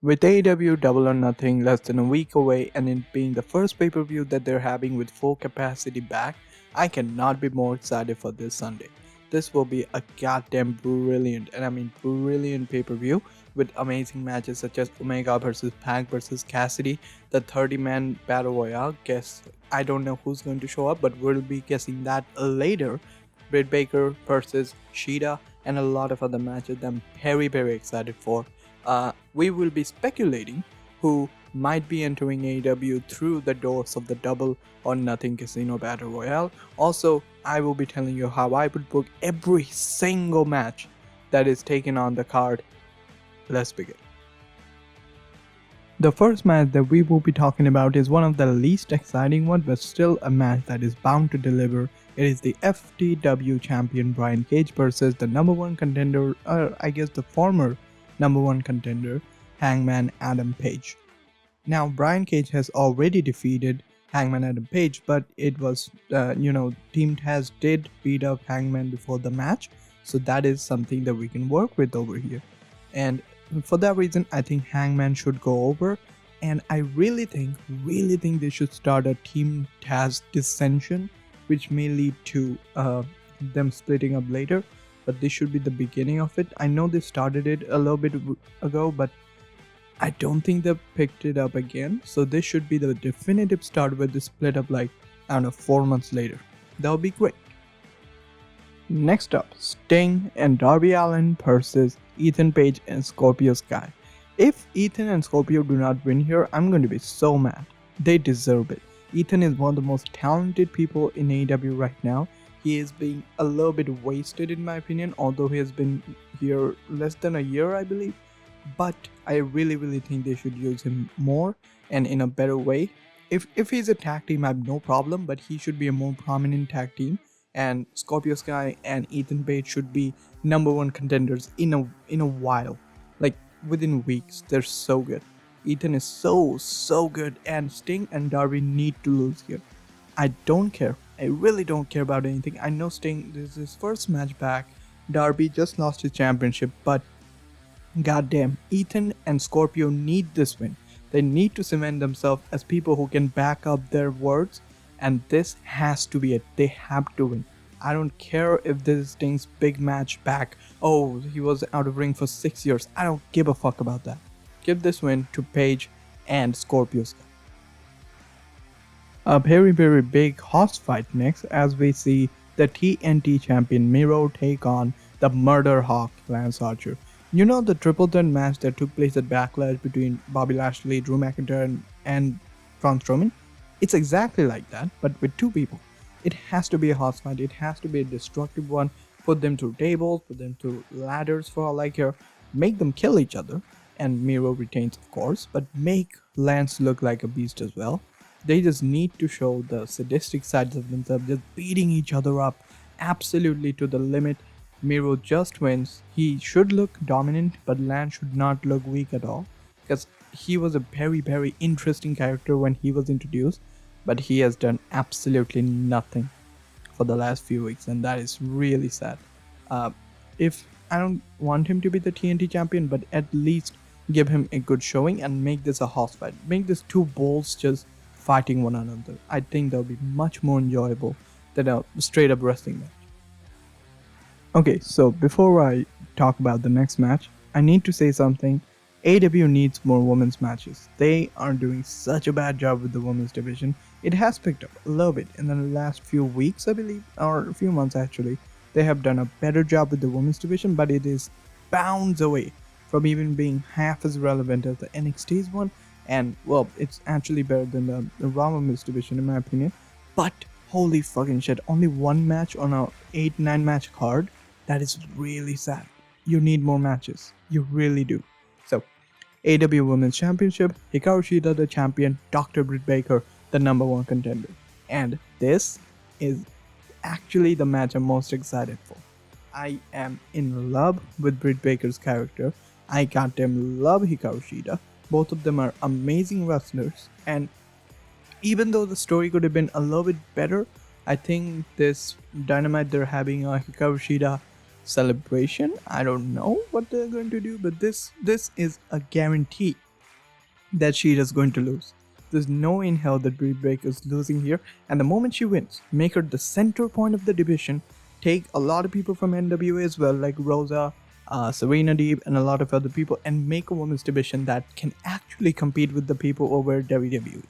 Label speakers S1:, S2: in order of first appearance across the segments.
S1: With AEW Double or Nothing less than a week away and it being the first pay-per-view that they're having with full capacity back, I cannot be more excited for this Sunday. This will be a goddamn brilliant, and I mean brilliant pay-per-view with amazing matches such as Omega versus Pac versus Cassidy, the 30-man Battle Royale. Guess I don't know who's going to show up, but we'll be guessing that later. Britt Baker versus Sheeta, and a lot of other matches that I'm very excited for. We will be speculating who might be entering AEW through the doors of the Double or Nothing Casino Battle Royale. Also, I will be telling you how I would book every single match that is taken on the card. Let's begin. The first match that we will be talking about is one of the least exciting ones, but still a match that is bound to deliver. It is the FTW champion Brian Cage versus the number one contender, or I guess the former number one contender, Hangman Adam Page. Now, Brian Cage has already defeated Hangman Adam Page, but it was, Team Taz did beat up Hangman before the match, so that is something that we can work with over here. And for that reason, I think Hangman should go over, and I really think they should start a Team Taz dissension, which may lead to them splitting up later. But this should be the beginning of it. I know they started it a little bit ago, but I don't think they picked it up again. So this should be the definitive start where they split up 4 months later. That would be great. Next up, Sting and Darby Allin versus Ethan Page and Scorpio Sky. If Ethan and Scorpio do not win here, I'm going to be so mad. They deserve it. Ethan is one of the most talented people in AEW right now. He is being a little bit wasted in my opinion, although he has been here less than a year I believe. But I really think they should use him more and in a better way. If he's a tag team, I have no problem, but he should be a more prominent tag team. And Scorpio Sky and Ethan Page should be number one contenders in a while. Like within weeks, they're so good. Ethan is so good, and Sting and Darby need to lose here. I don't care. I really don't care about anything. I know Sting, this is his first match back. Darby just lost his championship, but goddamn, Ethan and Scorpio need this win. They need to cement themselves as people who can back up their words, and this has to be it. They have to win. I don't care if this is Sting's big match back. Oh, he was out of ring for 6 years. I don't give a fuck about that. Give this win to Paige and Scorpio Sky. A very big host fight next as we see the TNT champion Miro take on the Murder Hawk Lance Archer. You know the triple threat match that took place at Backlash between Bobby Lashley, Drew McIntyre and Braun Strowman? It's exactly like that, but with two people. It has to be a host fight, it has to be a destructive one. Put them through tables, put them through ladders for all I care. Make them kill each other, and Miro retains of course, but make Lance look like a beast as well. They just need to show the sadistic sides of themselves, just beating each other up absolutely to the limit. Miro just wins. He should look dominant, but Lance should not look weak at all, because he was a very interesting character when he was introduced, but he has done absolutely nothing for the last few weeks, and that is really sad. If I don't want him to be the TNT champion, but at least give him a good showing and make this a house fight. Make this two bulls just fighting one another. I think that would be much more enjoyable than a straight up wrestling match. Okay, so before I talk about the next match, I need to say something. AEW needs more women's matches. They are doing such a bad job with the women's division. It has picked up a little bit in the last few weeks, I believe, or a few months actually. They have done a better job with the women's division, but it is bounds away from even being half as relevant as the NXT's one. And well, it's actually better than the Raw Women's division in my opinion. But holy fucking shit, only one match on a 8-9 match card? That is really sad. You need more matches. You really do. So, AEW Womens Championship, Hikaru Shida the champion, Dr. Britt Baker the number one contender. And this is actually the match I'm most excited for. I am in love with Britt Baker's character. I goddamn love Hikaru Shida. Both of them are amazing wrestlers, and even though the story could have been a little bit better, I think this Dynamite they're having a Hikaru Shida celebration. I don't know what they're going to do, but this is a guarantee that she is going to lose. There's no in hell that Brie Baker is losing here, and the moment she wins, make her the center point of the division, take a lot of people from NWA as well, like Rosa, Serena Deeb, and a lot of other people, and make a women's division that can actually compete with the people over WWE.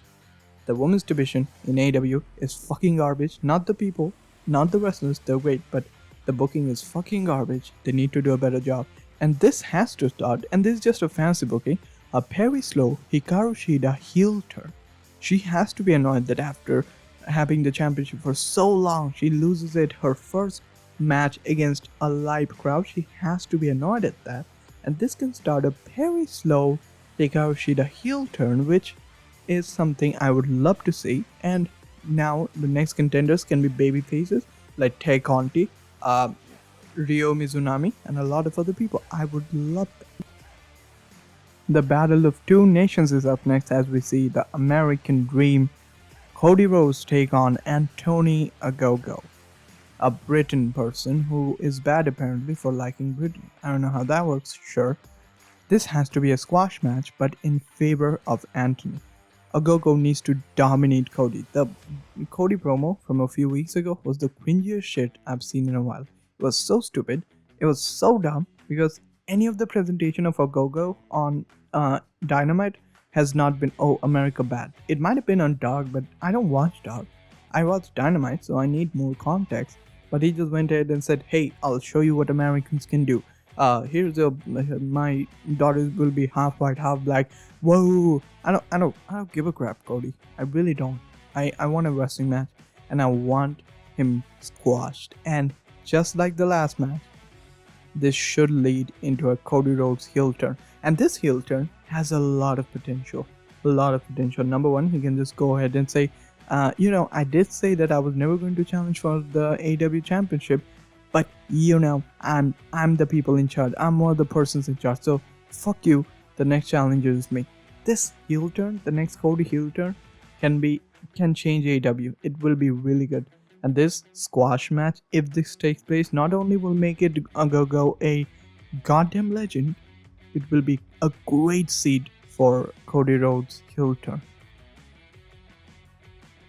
S1: The women's division in AEW is fucking garbage. Not the people, not the wrestlers, they're great, but the booking is fucking garbage. They need to do a better job. And this has to start, and this is just a fancy booking, a very slow Hikaru Shida heel turn. She has to be annoyed that after having the championship for so long, she loses it her first match against a live crowd. She has to be annoyed at that. And this can start a very slow Hikaru Shida heel turn, which is something I would love to see. And now the next contenders can be baby faces like Tay Conti, Ryo Mizunami, and a lot of other people. I would love that. The Battle of Two Nations is up next as we see the American Dream, Cody Rhodes take on Anthony Ogogo, a Britain person who is bad apparently for liking Britain. I don't know how that works, sure. This has to be a squash match, but in favor of Anthony. Ogogo needs to dominate Cody. The Cody promo from a few weeks ago was the cringiest shit I've seen in a while. It was so stupid. It was so dumb because any of the presentation of Ogogo on Dynamite has not been, oh, America bad. It might have been on Dark, but I don't watch Dark. I watch Dynamite, so I need more context. But he just went ahead and said, hey, I'll show you what Americans can do. Here's my daughters will be half white, half black. Whoa! I don't give a crap, Cody. I really don't. I want a wrestling match, and I want him squashed. And just like the last match, this should lead into a Cody Rhodes heel turn. And this heel turn has a lot of potential. Number one, he can just go ahead and say, I did say that I was never going to challenge for the AEW Championship, but I'm the people in charge. I'm one of the persons in charge. So fuck you. The next challenger is me. This heel turn, the next Cody heel turn, can change AEW. It will be really good. And this squash match, if this takes place, not only will make it Ogogo a goddamn legend, it will be a great seed for Cody Rhodes' heel turn.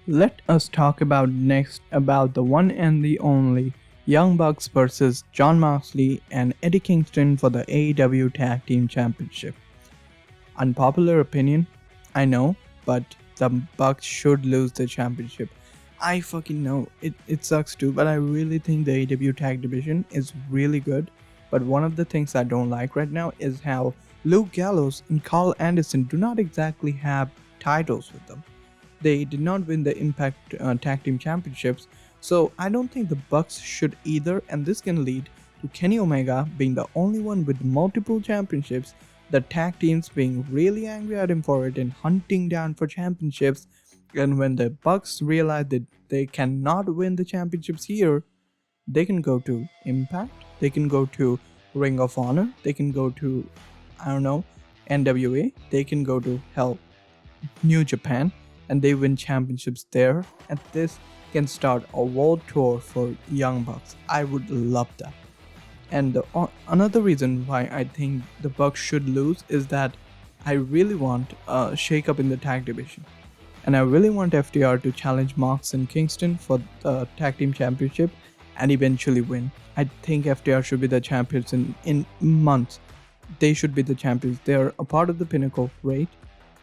S1: Let us talk about next about the one and the only Young Bucks versus Jon Moxley and Eddie Kingston for the AEW Tag Team Championship. Unpopular opinion, I know, but the Bucks should lose the championship. I fucking know, it sucks too, but I really think the AEW Tag Division is really good. But one of the things I don't like right now is how Luke Gallows and Carl Anderson do not exactly have titles with them. They did not win the Impact Tag Team Championships, so I don't think the Bucks should either, and this can lead to Kenny Omega being the only one with multiple championships, the tag teams being really angry at him for it and hunting down for championships. And when the Bucks realize that they cannot win the championships here, they can go to Impact, they can go to Ring of Honor, they can go to, NWA, they can go to New Japan, and they win championships there. And this can start a world tour for Young Bucks. I would love that. And another reason why I think the Bucks should lose is that I really want a shake-up in the tag division. And I really want FTR to challenge Mox and Kingston for the Tag Team Championship and eventually win. I think FTR should be the champions in months. They should be the champions. They're a part of the Pinnacle, right?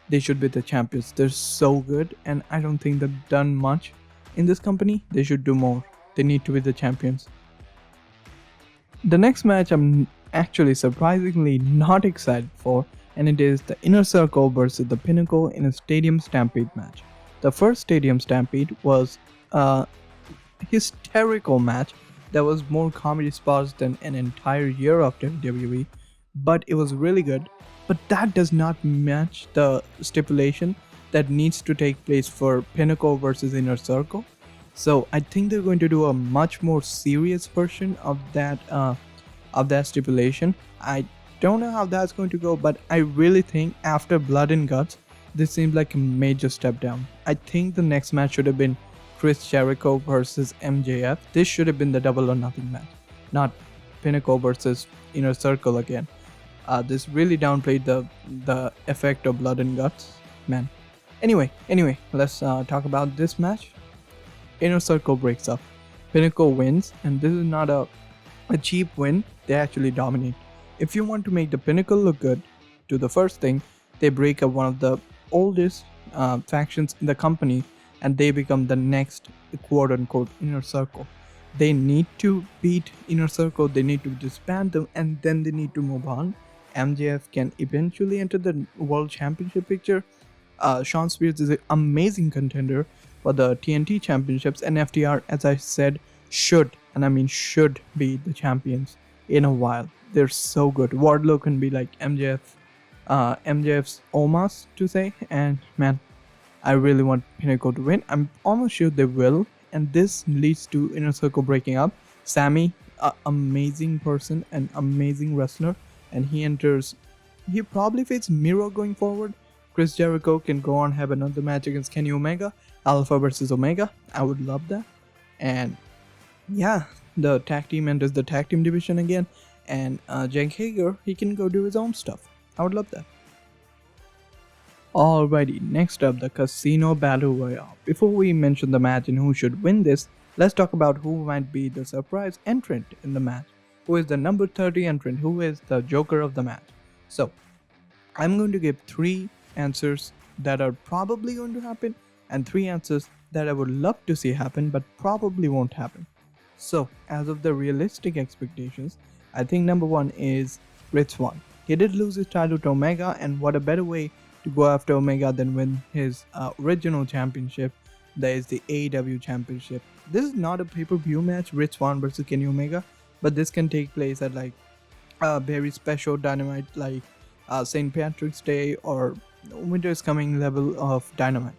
S1: They should be the champions. They're so good, and I don't think they've done much in this company. They should do more. They need to be the champions. The next match I'm actually surprisingly not excited for, and it is the Inner Circle versus the Pinnacle in a Stadium Stampede match. The first Stadium Stampede was a hysterical match that was more comedy spots than an entire year of WWE, but it was really good. But that does not match the stipulation that needs to take place for Pinnacle versus Inner Circle. So I think they're going to do a much more serious version of that stipulation. I don't know how that's going to go, but I really think after Blood and Guts, this seems like a major step down. I think the next match should have been Chris Jericho versus MJF. This should have been the Double or Nothing match, not Pinnacle versus Inner Circle again. This really downplayed the effect of blood and guts, man. Anyway, let's talk about this match. Inner Circle breaks up. Pinnacle wins, and this is not a cheap win. They actually dominate. If you want to make the Pinnacle look good, do the first thing. They break up one of the oldest factions in the company, and they become the next quote-unquote Inner Circle. They need to beat Inner Circle. They need to disband them, and then they need to move on. MJF can eventually enter the World Championship picture. Sean Spears is an amazing contender for the TNT Championships, and FTR, as I said, should, and I mean should, be the champions in a while. They're so good. Wardlow can be like MJF's Omas to say, and man, I really want Pinnacle to win. I'm almost sure they will, and this leads to Inner Circle breaking up. Sammy, amazing person, an amazing wrestler, and he enters. He probably faces Miro going forward. Chris Jericho can go on have another match against Kenny Omega, Alpha versus Omega. I would love that. And yeah, the tag team enters the tag team division again, and Jake Hager, he can go do his own stuff. I would love that. Alrighty, next up, the Casino Battle Royale. Before we mention the match and who should win this, let's talk about who might be the surprise entrant in the match. Who is the number 30 entrant? Who is the Joker of the match? So, I'm going to give 3 answers that are probably going to happen, and 3 answers that I would love to see happen but probably won't happen. So, as of the realistic expectations, I think number 1 is Rich Swann. He did lose his title to Omega, and what a better way to go after Omega than win his original championship, that is the AEW Championship. This is not a pay-per-view match, Rich Swann versus Kenny Omega, but this can take place at like a very special Dynamite like St. Patrick's Day or Winter is Coming level of Dynamite.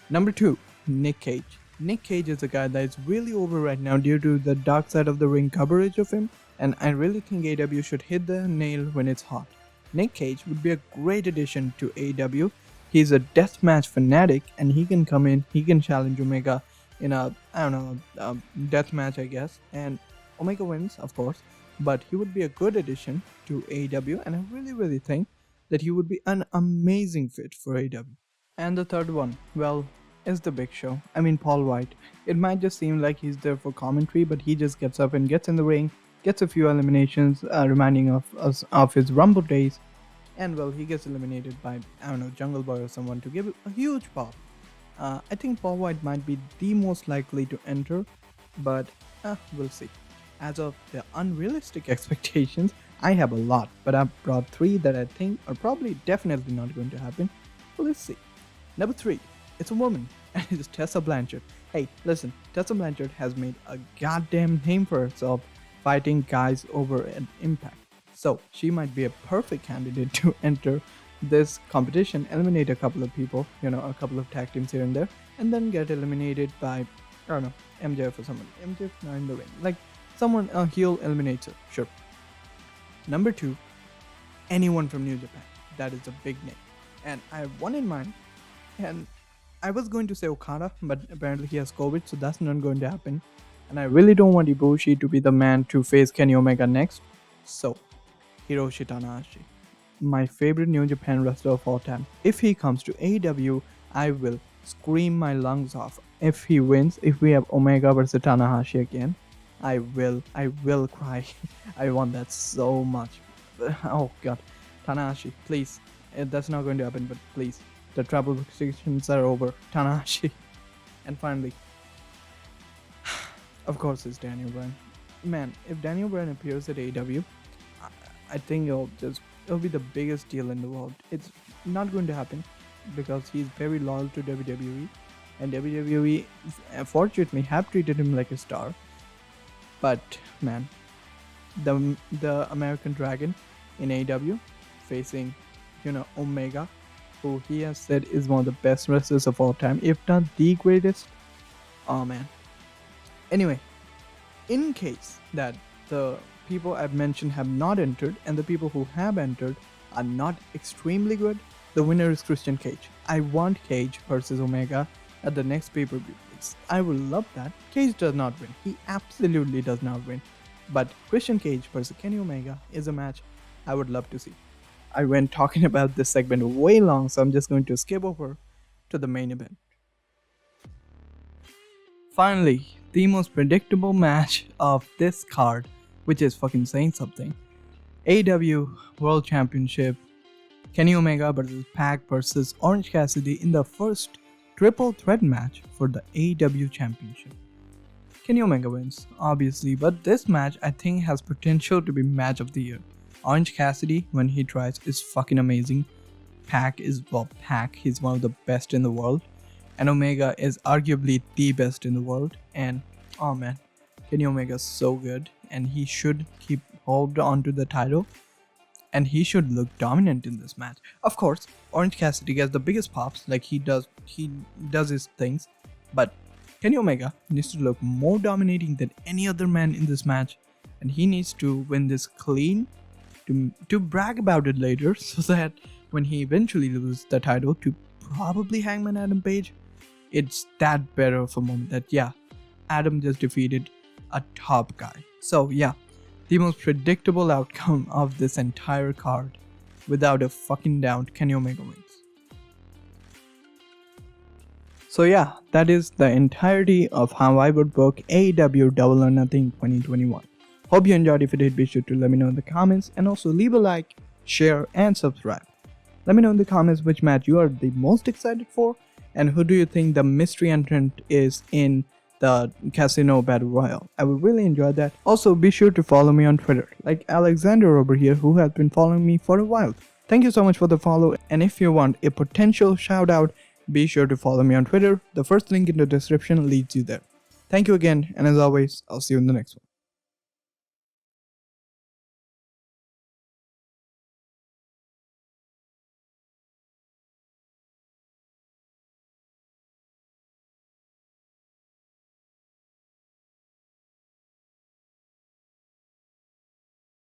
S1: Number 2, Nick Cage. Nick Cage is a guy that is really over right now due to the Dark Side of the Ring coverage of him, and I really think AEW should hit the nail when it's hot. Nick Cage would be a great addition to AEW. He's a deathmatch fanatic, and he can come in, he can challenge Omega in a, deathmatch, I guess, and Omega wins, of course, but he would be a good addition to AEW, and I really think that he would be an amazing fit for AEW. And the third one, well, is the Big Show. I mean, Paul White. It might just seem like he's there for commentary, but he just gets up and gets in the ring, gets a few eliminations, reminding us of his Rumble days, and well, he gets eliminated by, Jungle Boy or someone to give it a huge pop. I think Paul White might be the most likely to enter, but we'll see. As of the unrealistic expectations, I have a lot, but I've brought 3 that I think are probably definitely not going to happen. But let's see. Number 3, it's a woman, and it's Tessa Blanchard. Hey, listen, Tessa Blanchard has made a goddamn name for herself fighting guys over at Impact. So she might be a perfect candidate to enter this competition, eliminate a couple of people, a couple of tag teams here and there, and then get eliminated by, MJF or someone. MJF not in the ring. Like someone, a heel eliminates her. Sure. Number 2, anyone from New Japan. That is a big name. And I have one in mind, and I was going to say Okada, but apparently he has COVID, so that's not going to happen. And I really don't want Ibushi to be the man to face Kenny Omega next. So, Hiroshi Tanahashi, my favorite New Japan wrestler of all time. If he comes to AEW, I will scream my lungs off. If he wins, if we have Omega versus Tanahashi again, I will cry. I want that so much. Oh god, Tanahashi, please. That's not going to happen, but please. The trouble restrictions are over. Tanahashi. And finally, of course, it's Daniel Bryan. Man, if Daniel Bryan appears at AEW, I think it'll be the biggest deal in the world. It's not going to happen because he's very loyal to WWE, and WWE, fortunately, have treated him like a star. But man, the American Dragon in AEW facing, Omega, who he has said is one of the best wrestlers of all time, if not the greatest. Oh man. Anyway, in case that the people I've mentioned have not entered and the people who have entered are not extremely good, the winner is Christian Cage. I want Cage versus Omega at the next pay-per-view. I will love that. Cage does not win. He absolutely does not win. But Christian Cage versus Kenny Omega is a match I would love to see. I went talking about this segment way long, so I'm just going to skip over to the main event. Finally, the most predictable match of this card, which is fucking saying something. AEW World Championship, Kenny Omega versus Pac versus Orange Cassidy in the first triple threat match for the AEW Championship. Kenny Omega wins, obviously, but this match I think has potential to be match of the year. Orange Cassidy, when he tries, is fucking amazing. Pac, he's one of the best in the world. And Omega is arguably the best in the world. And, oh man, Kenny Omega is so good. And he should keep hold on to the title. And he should look dominant in this match. Of course, Orange Cassidy gets the biggest pops, like he does his things. But Kenny Omega needs to look more dominating than any other man in this match. And he needs to win this clean to brag about it later, so that when he eventually loses the title to probably Hangman Adam Page, it's that better of a moment that yeah, Adam just defeated a top guy. So yeah, the most predictable outcome of this entire card, without a fucking doubt, Kenny Omega wins. So yeah, that is the entirety of how I would book AEW Double or Nothing 2021. Hope you enjoyed. If you did, be sure to let me know in the comments, and also leave a like, share and subscribe. Let me know in the comments which match you are the most excited for, and who do you think the mystery entrant is in the Casino Battle Royale. I would really enjoy that. Also, be sure to follow me on Twitter, like Alexander over here, who has been following me for a while. Thank you so much for the follow, and if you want a potential shout out, be sure to follow me on Twitter. The first link in the description leads you there. Thank you again, and as always, I'll see you in the next one.